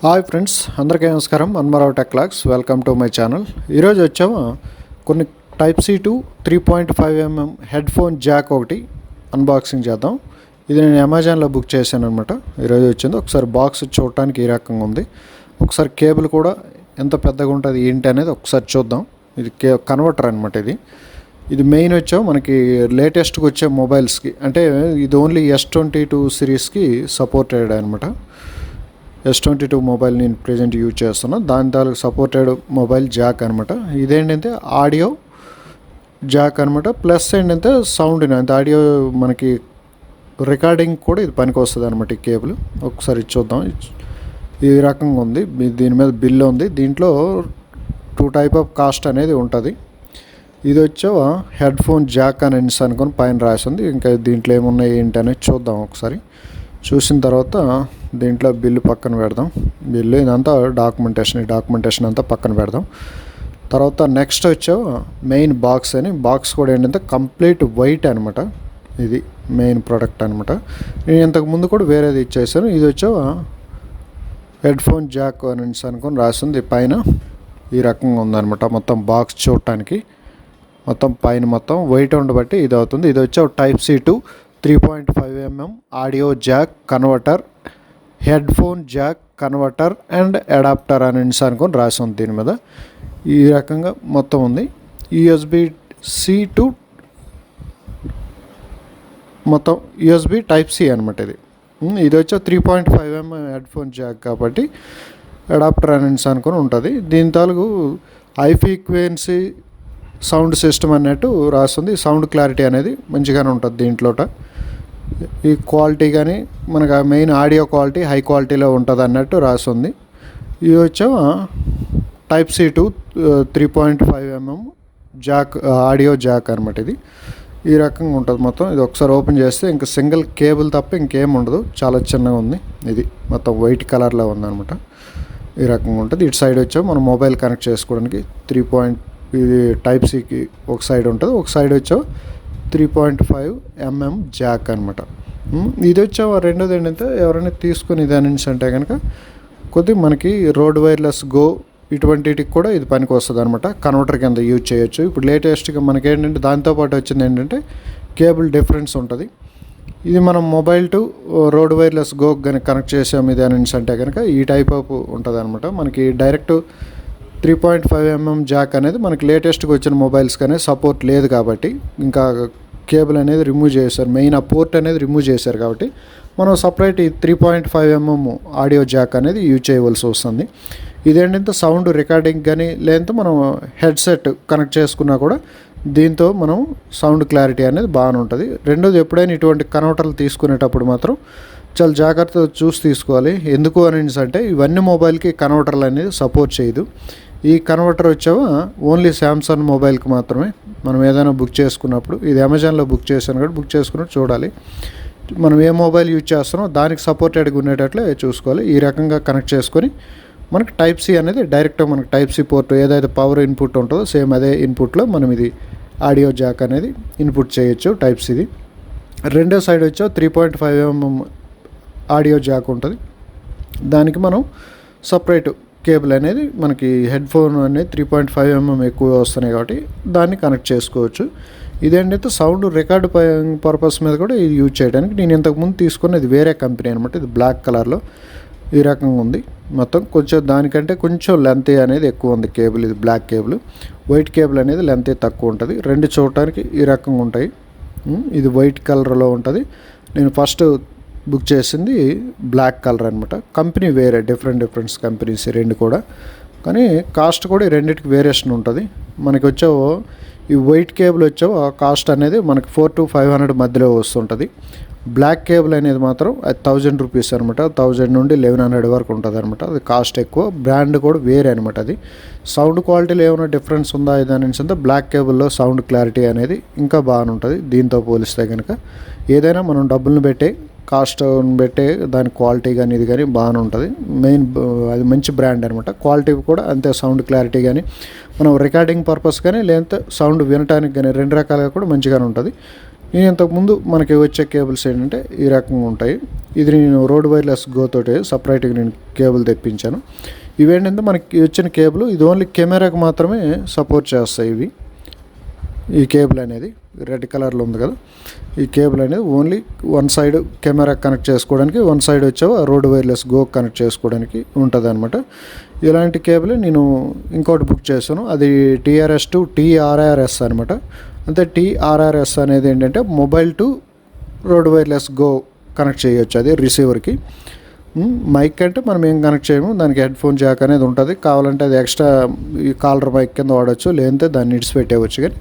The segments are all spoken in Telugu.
హాయ్ ఫ్రెండ్స్, అందరికీ నమస్కారం. Anmarao tech logs, welcome to my channel. ఈరోజు వచ్చాము కొన్ని type C to 3.5mm headphone jack ఒకటి అన్బాక్సింగ్ చేద్దాం. ఇది నేను అమెజాన్లో బుక్ చేశాను అనమాట. ఈరోజు వచ్చింది. ఒకసారి బాక్స్ చూడటానికి ఈ రకంగా ఉంది. ఒకసారి కేబుల్ కూడా ఎంత పెద్దగా ఉంటుంది ఏంటి అనేది ఒకసారి చూద్దాం. ఇది కన్వర్టర్ అనమాట. ఇది మెయిన్ వచ్చాము మనకి లేటెస్ట్గా వచ్చే మొబైల్స్కి, అంటే ఇది ఓన్లీ S22 సిరీస్కి సపోర్టెడ్ అనమాట. S22 మొబైల్ నేను ప్రెజెంట్ యూజ్ చేస్తున్నాను. దాని తాలూకు సపోర్టెడ్ మొబైల్ జాక్ అనమాట. ఇదేంటంటే ఆడియో జాక్ అనమాట. ప్లస్ ఏంటంటే సౌండ్, అంటే ఆడియో మనకి రికార్డింగ్ కూడా ఇది పనికి వస్తుంది అనమాట. ఈ కేబుల్ ఒకసారి చూద్దాం. ఈ రకంగా ఉంది. దీని మీద బిల్ ఉంది. దీంట్లో 2 టైప్ ఆఫ్ కాస్ట్ అనేది ఉంటుంది. ఇది వచ్చా హెడ్ ఫోన్ జాక్ అని అనుకొని పైన రాసింది. ఇంకా దీంట్లో ఏమున్నాయి ఏంటి అనేది చూద్దాం. ఒకసారి చూసిన తర్వాత దీంట్లో బిల్లు పక్కన పెడదాం. బిల్లు ఇదంతా డాక్యుమెంటేషన్ అంతా పక్కన పెడదాం. తర్వాత నెక్స్ట్ వచ్చా మెయిన్ బాక్స్ అని. బాక్స్ కూడా ఏంటంటే కంప్లీట్ వైట్ అనమాట. ఇది మెయిన్ ప్రోడక్ట్ అనమాట. నేను ఇంతకుముందు కూడా వేరేది ఇచ్చేసాను. ఇది వచ్చా హెడ్ ఫోన్ జాక్ అని అనుకొని రాసింది. పైన ఈ రకంగా ఉందన్నమాట. మొత్తం బాక్స్ చూడటానికి మొత్తం పైన మొత్తం వైట్ ఉండబట్టి ఇది అవుతుంది. ఇది వచ్చా type C to 3.5mm audio jack converter, headphone jack converter and adapter అని అనుకొని రాసి ఉంది. దీని మీద ఈ రకంగా మొత్తం ఉంది. USB-C టు మొత్తం USB టైప్ సి అనమాట. ఇది వచ్చా 3.5mm హెడ్ ఫోన్ జాక్ కాబట్టి అడాప్టర్ అని అనుకొని ఉంటుంది. దీని తాలూకు హై ఫ్రీక్వెన్సీ సౌండ్ సిస్టమ్ అన్నట్టు రాస్తుంది. సౌండ్ క్లారిటీ అనేది మంచిగానే ఉంటుంది దీంట్లోట. ఈ క్వాలిటీ కానీ మనకు మెయిన్ ఆడియో క్వాలిటీ హై క్వాలిటీలో ఉంటుంది అన్నట్టు రాస్తుంది. ఇది వచ్చా type C to 3.5mm jack audio jack అనమాట. ఇది ఈ రకంగా ఉంటుంది మొత్తం. ఇది ఒకసారి ఓపెన్ చేస్తే ఇంకా సింగిల్ కేబుల్ తప్ప ఇంకేం ఉండదు. చాలా చిన్నగా ఉంది. ఇది మొత్తం వైట్ కలర్లో ఉందన్నమాట. ఈ రకంగా ఉంటుంది. ఇటు సైడ్ వచ్చా మనం మొబైల్ కనెక్ట్ చేసుకోవడానికి ఇది టైప్ సికి ఒక సైడ్ ఉంటుంది. ఒక సైడ్ వచ్చా 3.5mm జాక్ అనమాట. ఇది వచ్చా రెండోది ఏంటంటే ఎవరైనా తీసుకుని దాని నుంచి అంటే కనుక కొద్దిగా మనకి రోడ్ వైర్లెస్ గో ఇటువంటికి కూడా ఇది పనికి వస్తుంది అనమాట. కన్వర్టర్ కింద యూజ్ చేయొచ్చు. ఇప్పుడు లేటెస్ట్గా మనకి ఏంటంటే దాంతోపాటు వచ్చింది ఏంటంటే కేబుల్ డిఫరెన్స్ ఉంటుంది. ఇది మనం mobile to road wireless go కనుక కనెక్ట్ చేసాము ఇది అని అంటే కనుక ఈ టైప్ ఆఫ్ ఉంటుంది అనమాట. మనకి డైరెక్ట్ 3.5mm జాక్ అనేది మనకి లేటెస్ట్గా వచ్చిన మొబైల్స్కి అనేది సపోర్ట్ లేదు కాబట్టి ఇంకా కేబుల్ అనేది రిమూవ్ చేశారు. మెయిన్ ఆ పోర్ట్ అనేది రిమూవ్ చేశారు కాబట్టి మనం సపరేట్ ఈ 3.5mm ఆడియో జాక్ అనేది యూజ్ చేయవలసి వస్తుంది. ఇదేంటంటే సౌండ్ రికార్డింగ్ కానీ లేదంటే మనం హెడ్సెట్ కనెక్ట్ చేసుకున్నా కూడా దీంతో మనం సౌండ్ క్లారిటీ అనేది బాగానే ఉంటుంది. రెండోది, ఎప్పుడైనా ఇటువంటి కన్వర్టర్లు తీసుకునేటప్పుడు మాత్రం చాలా జాగ్రత్తగా చూసి తీసుకోవాలి. ఎందుకు అని అంటే ఇవన్నీ మొబైల్కి కన్వర్టర్లు అనేది సపోర్ట్ చేయదు. ఈ కన్వర్టర్ వచ్చావా ఓన్లీ శాంసంగ్ మొబైల్కి మాత్రమే. మనం ఏదైనా బుక్ చేసుకున్నప్పుడు, ఇది అమెజాన్లో బుక్ చేశాను కాబట్టి బుక్ చేసుకున్నట్టు చూడాలి. మనం ఏ మొబైల్ యూజ్ చేస్తున్నామో దానికి సపోర్టెడ్గా ఉండేటట్లే చూసుకోవాలి. ఈ రకంగా కనెక్ట్ చేసుకొని మనకి టైప్ సి అనేది డైరెక్ట్ మనకి టైప్ సి పోర్ట్ ఏదైతే పవర్ ఇన్పుట్ ఉంటుందో సేమ్ అదే ఇన్పుట్లో మనం ఇది ఆడియో జాక్ అనేది ఇన్పుట్ చేయొచ్చు టైప్ సిది. రెండో సైడ్ వచ్చా 3.5mm ఆడియో జాక్ ఉంటుంది. దానికి మనం సపరేట్ కేబుల్ అనేది మనకి హెడ్ ఫోన్ అనేది 3.5mm ఎక్కువ వస్తున్నాయి కాబట్టి దాన్ని కనెక్ట్ చేసుకోవచ్చు. ఇదేంటంటే సౌండ్ రికార్డ్ పర్పస్ మీద కూడా ఇది యూజ్ చేయడానికి. నేను ఇంతకుముందు తీసుకున్నది వేరే కంపెనీ అనమాట. ఇది బ్లాక్ కలర్లో ఈ రకంగా ఉంది మొత్తం. కొంచెం దానికంటే కొంచెం లెంత్ అనేది ఎక్కువ ఉంది కేబుల్. ఇది బ్లాక్ కేబుల్. వైట్ కేబుల్ అనేది లెంత్ తక్కువ ఉంటుంది. రెండు చూడటానికి ఈ రకంగా ఉంటాయి. ఇది వైట్ కలర్లో ఉంటుంది. నేను ఫస్ట్ బుక్ చేసింది బ్లాక్ కలర్ అనమాట. కంపెనీ వేరే, డిఫరెంట్ కంపెనీస్ రెండు కూడా, కానీ కాస్ట్ కూడా ఈ రెండింటికి వేరియేషన్ ఉంటుంది. మనకి వచ్చావో ఈ వైట్ కేబుల్ వచ్చావో కాస్ట్ అనేది మనకి 400 to 500 మధ్యలో వస్తుంటుంది. బ్లాక్ కేబుల్ అనేది మాత్రం అది 1000 రూపీస్ అనమాట. 1000 నుండి 1100 వరకు ఉంటుంది అనమాట. అది కాస్ట్ ఎక్కువ. బ్రాండ్ కూడా వేరే అనమాట. అది సౌండ్ క్వాలిటీలో ఏమైనా డిఫరెన్స్ ఉందా ఇదని అంటే బ్లాక్ కేబుల్లో సౌండ్ క్లారిటీ అనేది ఇంకా బాగానే ఉంటుంది దీంతో పోలిస్తే కనుక. ఏదైనా మనం డబ్బులను పెట్టే కాస్ట్ పెట్టే దాని క్వాలిటీ కానీ ఇది కానీ బాగానే ఉంటుంది. మెయిన్ అది మంచి బ్రాండ్ అనమాట. క్వాలిటీ కూడా అంతే. సౌండ్ క్లారిటీ కానీ మనం రికార్డింగ్ పర్పస్ కానీ లేదంటే సౌండ్ వినటానికి కానీ రెండు రకాలుగా కూడా మంచిగానే ఉంటుంది. నేను ఇంతకుముందు మనకి వచ్చే కేబుల్స్ ఏంటంటే ఈ రకంగా ఉంటాయి. ఇది నేను రోడ్ వైర్లెస్ గో తోటి సపరేట్గా నేను కేబుల్ తెప్పించాను. ఇవేంటంటే మనకి వచ్చిన కేబుల్ ఇది ఓన్లీ కెమెరాకి మాత్రమే సపోర్ట్ చేస్తాయి ఇవి. ఈ కేబుల్ అనేది రెడ్ కలర్లో ఉంది కదా, ఈ కేబుల్ అనేది only one side camera connect చేసుకోవడానికి, వన్ సైడ్ వచ్చావు రోడ్ వైర్లెస్ గో కనెక్ట్ చేసుకోవడానికి ఉంటుంది అనమాట. ఇలాంటి కేబుల్ నేను ఇంకోటి బుక్ చేశాను, అది TRS టు TRRS అనమాట. అంటే TRRS అనేది ఏంటంటే mobile to road wireless go connect చేయొచ్చు, అది రిసీవర్కి. మైక్ అంటే మనం ఏం కనెక్ట్ చేయము, దానికి హెడ్ ఫోన్ జాక్ అనేది ఉంటుంది. కావాలంటే అది ఎక్స్ట్రా ఈ కాలర్ మైక్ కింద వాడచ్చు, లేదంటే దాన్ని ఇడిచిపెట్టేవచ్చు. కానీ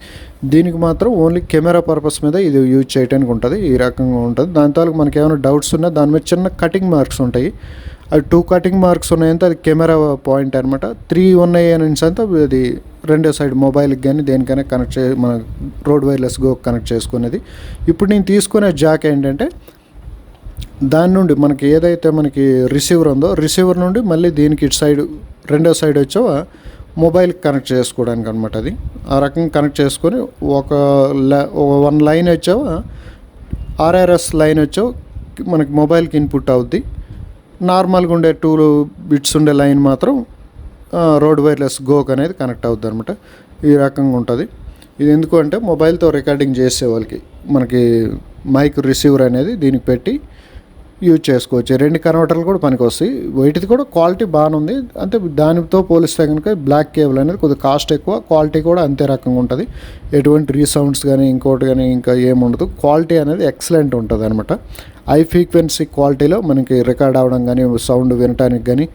దీనికి మాత్రం ఓన్లీ కెమెరా పర్పస్ మీద ఇది యూజ్ చేయడానికి ఉంటుంది. ఈ రకంగా ఉంటుంది. దాని తాలూకు మనకి ఏమైనా డౌట్స్ ఉన్నా దాని మీద చిన్న కటింగ్ మార్క్స్ ఉంటాయి. అవి 2 కటింగ్ మార్క్స్ ఉన్నాయంటే అది కెమెరా పాయింట్ అనమాట. 3 ఉన్నాయి అని అంటే అది రెండో సైడ్ మొబైల్కి కానీ దేనికైనా కనెక్ట్ మన రోడ్ వైర్లెస్ గో కనెక్ట్ చేసుకునేది. ఇప్పుడు నేను తీసుకునే జాక్ ఏంటంటే దాని నుండి మనకి ఏదైతే మనకి రిసీవర్ ఉందో రిసీవర్ నుండి మళ్ళీ దీనికి ఇటు సైడ్ రెండో సైడ్ వచ్చో మొబైల్కి కనెక్ట్ చేసుకోవడానికి అనమాట. అది ఆ రకంగా కనెక్ట్ చేసుకొని ఒక 1 లైన్ వచ్చావో RRS లైన్ వచ్చో మనకి మొబైల్కి ఇన్పుట్ అవుద్ది. నార్మల్గా ఉండే 2 బిట్స్ ఉండే లైన్ మాత్రం రోడ్ వైర్లెస్ గోక్ అనేది కనెక్ట్ అవుద్ది అనమాట. ఈ రకంగా ఉంటుంది. ఇది ఎందుకు అంటే మొబైల్తో రికార్డింగ్ చేసే వాళ్ళకి మనకి మైక్ రిసీవర్ అనేది దీనికి పెట్టి యూజ్ చేసుకోవచ్చు. 2 కన్వర్టర్లు కూడా పనికి వస్తాయి. వీటిది కూడా క్వాలిటీ బాగానే ఉంది. అంటే దానితో పోలిస్తే కనుక బ్లాక్ కేబుల్ అనేది కొద్దిగా కాస్ట్ ఎక్కువ, క్వాలిటీ కూడా అంతే రకంగా ఉంటుంది. ఎటువంటి రీసౌండ్స్ కానీ ఇంకోటి కానీ ఇంకా ఏముండదు. క్వాలిటీ అనేది ఎక్సలెంట్ ఉంటుంది అనమాట. హై ఫ్రీక్వెన్సీ క్వాలిటీలో మనకి రికార్డ్ అవ్వడం కానీ సౌండ్ వినటానికి కానీ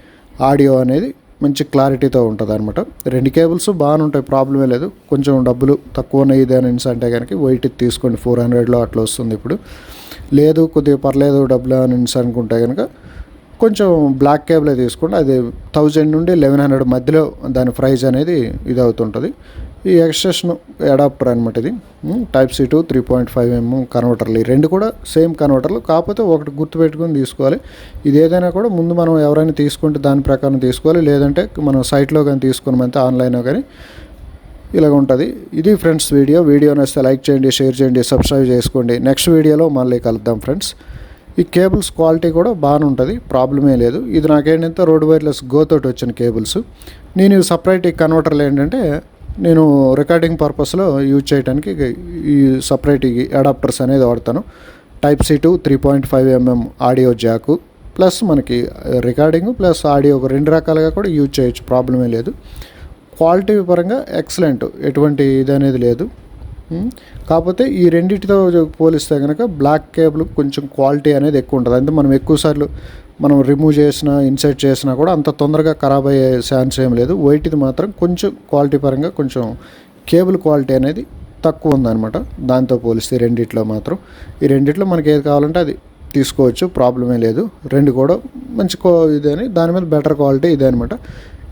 ఆడియో అనేది మంచి క్లారిటీతో ఉంటుంది అనమాట. 2 కేబుల్స్ బాగానే ఉంటాయి, ప్రాబ్లమే లేదు. కొంచెం డబ్బులు తక్కువ ఉన్నాయి అని అంటే కనుక వెయిట్ తీసుకోండి, 400లో అట్లా వస్తుంది. ఇప్పుడు లేదు కొద్దిగా పర్లేదు డబ్బులు అని అనుకుంటే కనుక కొంచెం బ్లాక్ కేబులే తీసుకోండి. అది 1000 నుండి 1100 మధ్యలో దాని ప్రైస్ అనేది ఇది అవుతుంటుంది. ఈ ఎక్స్టెన్షన్ అడాప్టర్ అనమాట. ఇది Type-C to 3.5mm కన్వర్టర్లు. ఈ 2 కూడా సేమ్ కన్వర్టర్లు, కాకపోతే ఒకటి గుర్తుపెట్టుకొని తీసుకోవాలి. ఇది ఏదైనా కూడా ముందు మనం ఎవరైనా తీసుకుంటే దాని ప్రకారం తీసుకోవాలి. లేదంటే మనం సైట్లో కానీ తీసుకున్నామంటే ఆన్లైన్లో కానీ ఇలాగ ఉంటుంది. ఇది ఫ్రెండ్స్ వీడియో నచ్చితే లైక్ చేయండి, షేర్ చేయండి, సబ్స్క్రైబ్ చేసుకోండి. నెక్స్ట్ వీడియోలో మళ్ళీ కలుద్దాం ఫ్రెండ్స్. ఈ కేబుల్స్ క్వాలిటీ కూడా బాగానే ఉంటుంది, ప్రాబ్లమే లేదు. ఇది నాకేంటంటే రోడ్ వైర్లెస్ గో తోటి వచ్చిన కేబుల్స్. నేను సపరేట్ ఈ కన్వర్టర్లు ఏంటంటే నేను రికార్డింగ్ పర్పస్లో యూజ్ చేయడానికి ఈ సపరేట్ ఈ అడాప్టర్స్ అనేది వాడతాను. Type-C to 3.5mm audio jack plus మనకి రికార్డింగ్ ప్లస్ ఆడియో 2 రకాలుగా కూడా యూజ్ చేయొచ్చు, ప్రాబ్లమే లేదు. క్వాలిటీ పరంగా ఎక్సలెంట్, ఎటువంటి ఇది అనేది లేదు. కాకపోతే ఈ రెండింటితో పోలిస్తే కనుక బ్లాక్ కేబుల్ కొంచెం క్వాలిటీ అనేది ఎక్కువ ఉంటుంది. అంటే మనం ఎక్కువసార్లు మనం రిమూవ్ చేసినా ఇన్సర్ట్ చేసినా కూడా అంత తొందరగా ఖరాబ్ అయ్యే ఛాన్స్ ఏం లేదు. వైట్ది మాత్రం కొంచెం క్వాలిటీ పరంగా కొంచెం కేబుల్ క్వాలిటీ అనేది తక్కువ ఉందన్నమాట దాంతో పోలిస్తే. రెండిట్లో మాత్రం ఈ రెండిట్లో మనకి ఏది కావాలంటే అది తీసుకోవచ్చు, ప్రాబ్లమే లేదు. 2 కూడా మంచి ఇది అని దాని మీద బెటర్ క్వాలిటీ ఇదే అనమాట.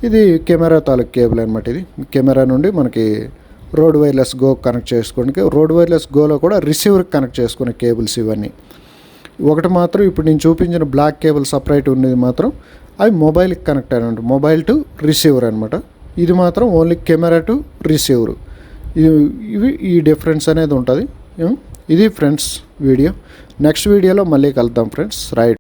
ఇది కెమెరా తాలూకు కేబుల్ అనమాట. ఇది కెమెరా నుండి మనకి రోడ్ వైర్లెస్ గో కనెక్ట్ చేసుకోవడానికి, రోడ్ వైర్లెస్ గోలో కూడా రిసీవర్కి కనెక్ట్ చేసుకునే కేబుల్స్ ఇవన్నీ. ఒకటి మాత్రం ఇప్పుడు నేను చూపించిన బ్లాక్ కేబుల్ సపరేట్ ఉన్నది మాత్రం అవి మొబైల్కి కనెక్ట్ అయినట్టు, మొబైల్ టు రిసీవర్ అనమాట. ఇది మాత్రం ఓన్లీ కెమెరా టు రిసీవర్. ఇవి ఈ డిఫరెన్స్ అనేది ఉంటుంది. ఇది ఫ్రెండ్స్ వీడియో. నెక్స్ట్ వీడియోలో మళ్ళీ కలుద్దాం ఫ్రెండ్స్. రైట్.